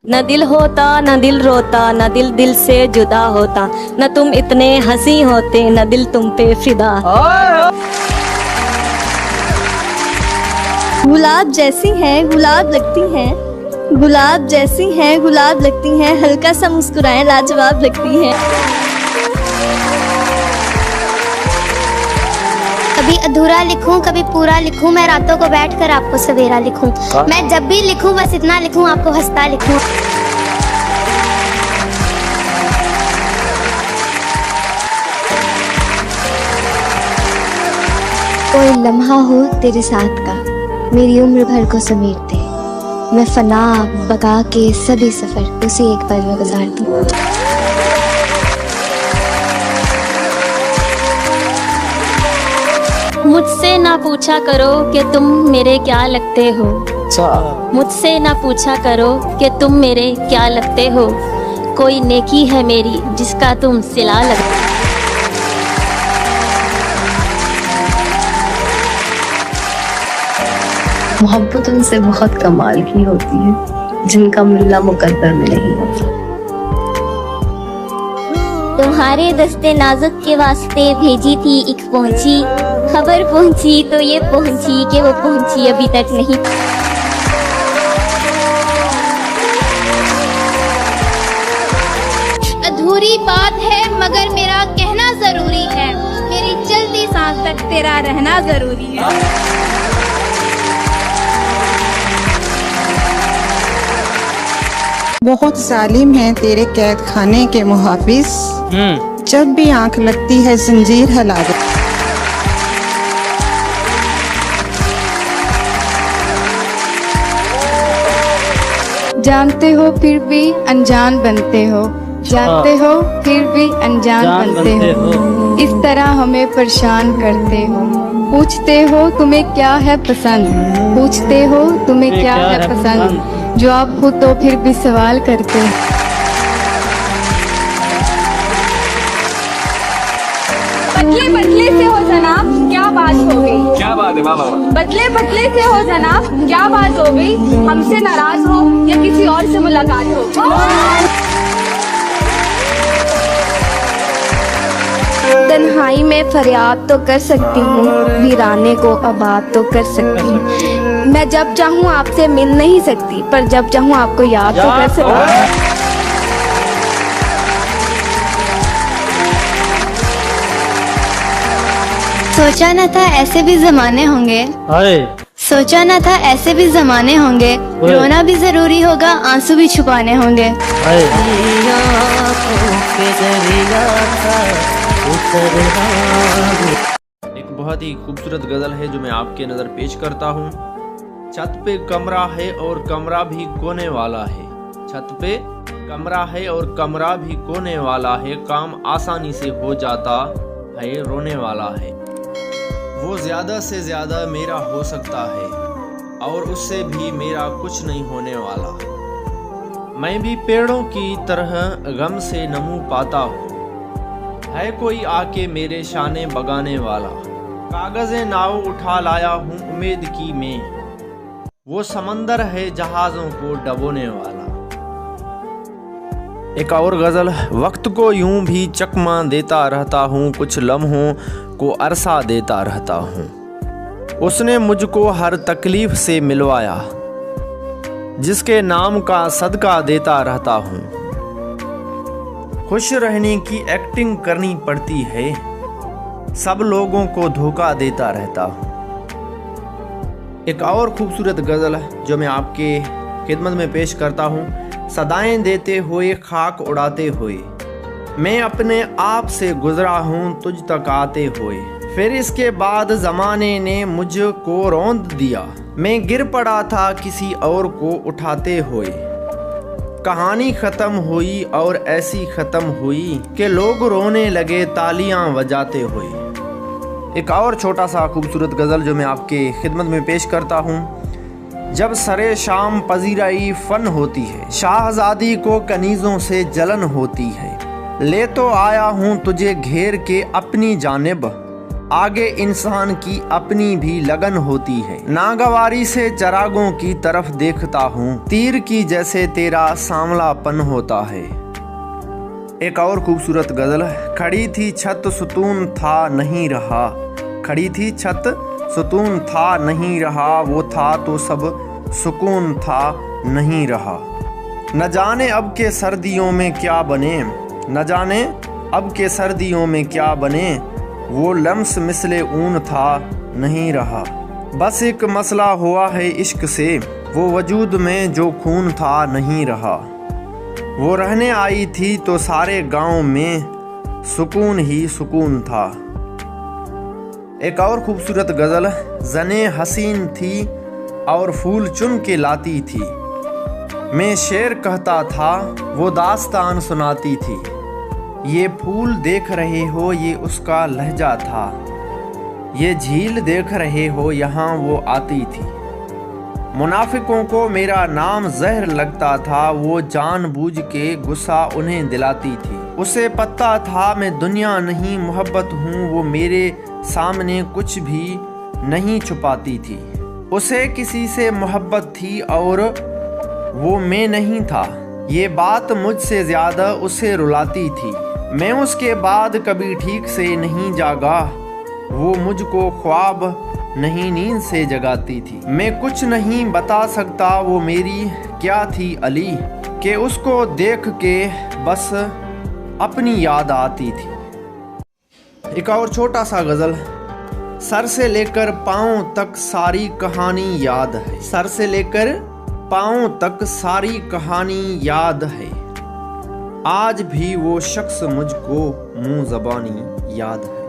न दिल होता न दिल रोता, न दिल दिल से जुदा होता, न तुम इतने हंसी होते, न दिल तुम पे फिदा। गुलाब जैसी है गुलाब लगती है, गुलाब जैसी है गुलाब लगती है, हल्का सा मुस्कुराए लाजवाब लगती है। कभी अधूरा लिखूं कभी पूरा लिखूं, मैं रातों को बैठकर आपको सवेरा लिखूं। मैं जब भी लिखूं बस इतना लिखूं, आपको हंसता लिखूं। कोई लम्हा हो तेरे साथ का, मेरी उम्र भर को समेट दे। मैं फना बका के सभी सफर उसी एक पल में गुजार दूं। मुझसे ना पूछा करो कि तुम मेरे क्या लगते हो, मुझसे ना पूछा करो कि तुम मेरे क्या लगते हो। कोई नेकी है मेरी जिसका तुम सिला लगते। मोहब्बत उनसे बहुत कमाल की होती है जिनका मिलना मुकद्दर में नहीं होता। तुम्हारे दस्ते नाजुक के वास्ते भेजी थी एक पहुंची, खबर पहुंची तो ये पहुंची कि वो पहुंची अभी तक नहीं। अधूरी बात है मगर मेरा कहना जरूरी है, मेरी चलती सांस तक तेरा रहना जरूरी है। बहुत जालिम हैं तेरे कैद खाने के मुहाफिज, जब भी आंख लगती है जंजीर हिला दे। जानते हो फिर भी अनजान बनते हो, जानते हो फिर भी अनजान बनते हो। इस तरह हमें परेशान करते हो। पूछते हो तुम्हें क्या है पसंद, पूछते हो तुम्हें क्या है पसंद, जवाब हो तो फिर भी सवाल करते हो। बदले बदले से हो जनाब क्या बात हो गई, क्या बात है बाबा। बदले बदले से हो जनाब क्या बात हो गई, हमसे नाराज हो या किसी और से मुलाकात हो। तन्हाई में फरियाद तो कर सकती हूँ, वीराने को आबाद तो कर सकती हूँ। मैं जब चाहूँ आपसे मिल नहीं सकती, पर जब चाहूँ आपको याद तो कर सकती हूँ। सोचा न था ऐसे भी जमाने होंगे, सोचा न था ऐसे भी जमाने होंगे। रोना भी जरूरी होगा, आंसू भी छुपाने होंगे। एक बहुत ही खूबसूरत गजल है जो मैं आपके नजर पेश करता हूँ। छत पे कमरा है और कमरा भी कोने वाला है, छत पे कमरा है और कमरा भी कोने वाला है, काम आसानी से हो जाता है रोने वाला है। वो ज्यादा से ज्यादा मेरा हो सकता है और उससे भी मेरा कुछ नहीं होने वाला। मैं भी पेड़ों की तरह गम से नमू पाता हूँ, है कोई आके मेरे शाने बगाने वाला। कागज़े नाव उठा लाया हूँ उम्मीद की मैं, वो समंदर है जहाज़ों को डबोने वाला। एक और गज़ल। वक्त को यूं भी चकमा देता रहता हूँ, कुछ लम्हों को अरसा देता रहता हूँ। उसने मुझको हर तकलीफ से मिलवाया, जिसके नाम का सदका देता रहता हूँ। खुश रहने की एक्टिंग करनी पड़ती है, सब लोगों को धोखा देता रहता हूँ। एक और खूबसूरत गज़ल जो मैं आपके खिदमत में पेश करता हूँ। सदाएं देते हुए खाक उड़ाते हुए, मैं अपने आप से गुजरा हूँ तुझ तक आते हुए। फिर इसके बाद ज़माने ने मुझको रौंद दिया, मैं गिर पड़ा था किसी और को उठाते हुए। कहानी ख़त्म हुई और ऐसी ख़त्म हुई कि लोग रोने लगे तालियां बजाते हुए। एक और छोटा सा खूबसूरत गज़ल जो मैं आपके खिदमत में पेश करता हूँ। जब सरे शाम पजीराई फ़न होती है, शाहज़ादी को कनीज़ों से जलन होती है। ले तो आया हूँ तुझे घेर के अपनी जानिब, आगे इंसान की अपनी भी लगन होती है। नागवारी से चरागों की तरफ देखता हूँ, तीर की जैसे तेरा सांवलापन होता है। एक और खूबसूरत गजल। खड़ी थी छत सुतून था नहीं रहा, खड़ी थी छत सुतून था नहीं रहा, वो था तो सब सुकून था नहीं रहा। न जाने अब के सर्दियों में क्या बने, न जाने अब के सर्दियों में क्या बने, वो लम्स मिसले ऊन था नहीं रहा। बस एक मसला हुआ है इश्क से, वो वजूद में जो खून था नहीं रहा। वो रहने आई थी तो सारे गांव में सुकून ही सुकून था। एक और खूबसूरत गजल। जने हसीन थी और फूल चुन के लाती थी, मैं शेर कहता था वो दास्तान सुनाती थी। ये फूल देख रहे हो ये उसका लहजा था, ये झील देख रहे हो यहाँ वो आती थी। मुनाफिकों को मेरा नाम जहर लगता था, वो जानबूझ के गुस्सा उन्हें दिलाती थी। उसे पता था मैं दुनिया नहीं मोहब्बत हूँ, वो मेरे सामने कुछ भी नहीं छुपाती थी। उसे किसी से मोहब्बत थी और वो मैं नहीं था, ये बात मुझसे ज़्यादा उसे रुलाती थी। मैं उसके बाद कभी ठीक से नहीं जागा, वो मुझको ख्वाब नहीं नींद से जगाती थी। मैं कुछ नहीं बता सकता वो मेरी क्या थी अली, कि उसको देख के बस अपनी याद आती थी। एक और छोटा सा गज़ल। सर से लेकर पाँव तक सारी कहानी याद है, सर से लेकर पाँव तक सारी कहानी याद है, आज भी वो शख्स मुझको मुँह ज़बानी याद है।